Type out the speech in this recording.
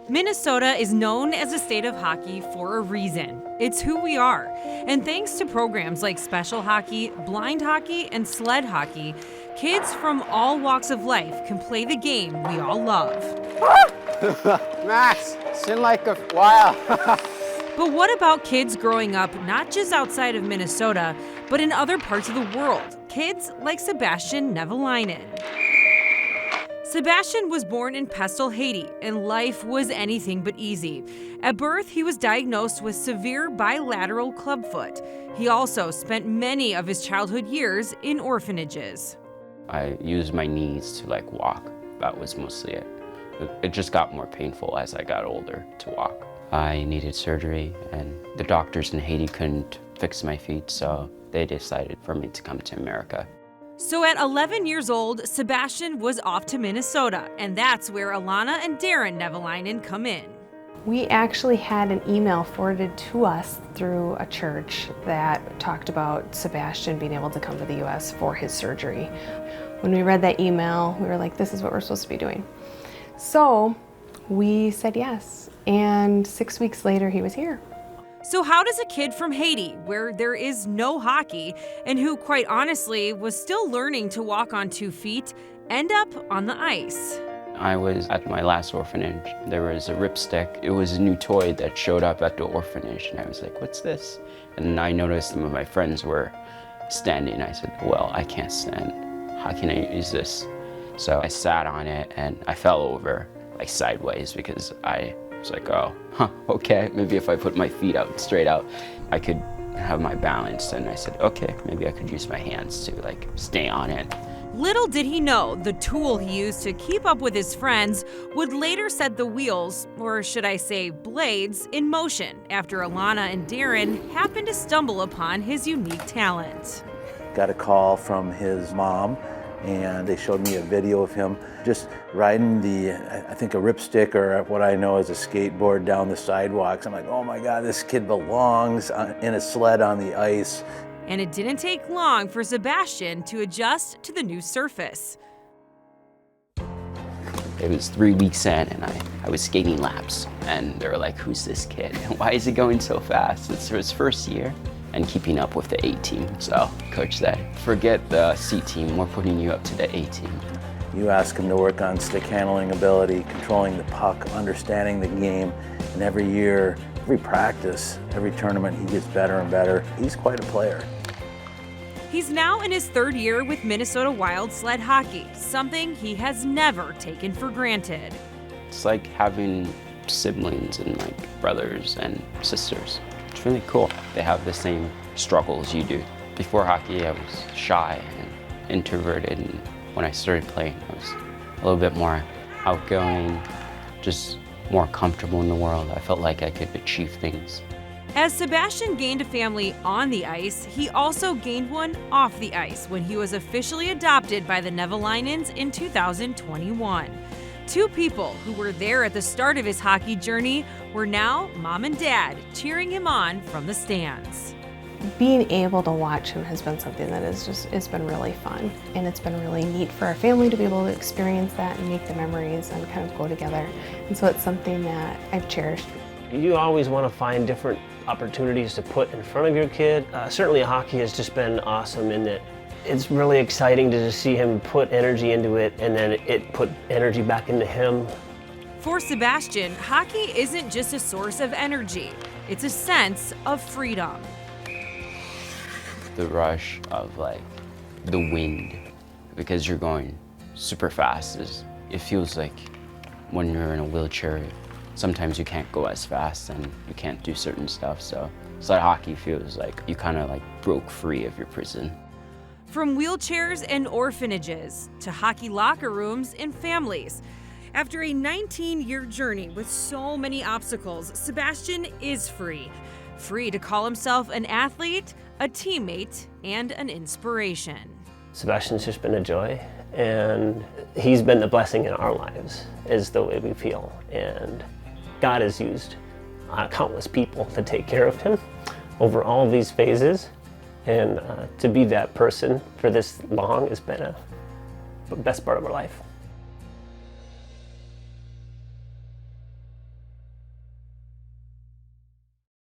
Minnesota is known as a state of hockey for a reason. It's who we are. And thanks to programs like special hockey, blind hockey, and sled hockey, kids from all walks of life can play the game we all love. Max, sin like a wow. But what about kids growing up not just outside of Minnesota, but in other parts of the world? Kids like Sebastien Nevalainen. Sebastien was born in Pestle, Haiti, and life was anything but easy. At birth, he was diagnosed with severe bilateral clubfoot. He also spent many of his childhood years in orphanages. I used my knees to walk. That was mostly it. It just got more painful as I got older to walk. I needed surgery, and the doctors in Haiti couldn't fix my feet, so they decided for me to come to America. So at 11 years old, Sebastien was off to Minnesota, and that's where Alana and Darren Nevalainen come in. We actually had an email forwarded to us through a church that talked about Sebastien being able to come to the U.S. for his surgery. When we read that email, we were like, this is what we're supposed to be doing. So we said yes, and 6 weeks later, he was here. So how does a kid from Haiti, where there is no hockey, and who quite honestly was still learning to walk on 2 feet, end up on the ice? I was at my last orphanage. There was a ripstick. It was a new toy that showed up at the orphanage, and I was like, what's this? And I noticed some of my friends were standing. I said, well, I can't stand. How can I use this? So I sat on it, and I fell over, sideways, because I was like, oh, okay, maybe if I put my feet out straight out, I could have my balance. And I said, okay, maybe I could use my hands to stay on it. Little did he know the tool he used to keep up with his friends would later set the wheels, or should I say blades, in motion after Alana and Darren happened to stumble upon his unique talent. Got a call from his mom, and they showed me a video of him just riding I think a ripstick, or what I know as a skateboard, down the sidewalks. I'm like, oh my God, this kid belongs in a sled on the ice. And it didn't take long for Sebastien to adjust to the new surface. It was 3 weeks in, and I was skating laps, and they were like, who's this kid? Why is he going so fast? It's his first year, and keeping up with the A team. So coach said, forget the C team, we're putting you up to the A team. You ask him to work on stick handling ability, controlling the puck, understanding the game, and every year, every practice, every tournament, he gets better and better. He's quite a player. He's now in his 3rd year with Minnesota Wild Sled Hockey, something he has never taken for granted. It's like having siblings and brothers and sisters. It's really cool. They have the same struggles you do. Before hockey, I was shy and introverted, and when I started playing, I was a little bit more outgoing, just more comfortable in the world. I felt like I could achieve things. As Sebastien gained a family on the ice, he also gained one off the ice when he was officially adopted by the Nevalainens in 2021. 2 people who were there at the start of his hockey journey were now mom and dad, cheering him on from the stands. Being able to watch him has been something that it's been really fun, and it's been really neat for our family to be able to experience that and make the memories and kind of go together. And so it's something that I've cherished. You always want to find different opportunities to put in front of your kid. Certainly hockey has just been awesome in that it's really exciting to just see him put energy into it, and then it put energy back into him. For Sebastien, hockey isn't just a source of energy, it's a sense of freedom. The rush of the wind, because you're going super fast, it feels like when you're in a wheelchair, sometimes you can't go as fast and you can't do certain stuff. So sled hockey feels like you kind of broke free of your prison. From wheelchairs and orphanages to hockey locker rooms and families. After a 19-year journey with so many obstacles, Sebastien is free. Free to call himself an athlete, a teammate, and an inspiration. Sebastien's just been a joy, and he's been the blessing in our lives, is the way we feel. And God has used countless people to take care of him over all of these phases. And to be that person for this long has been the best part of our life.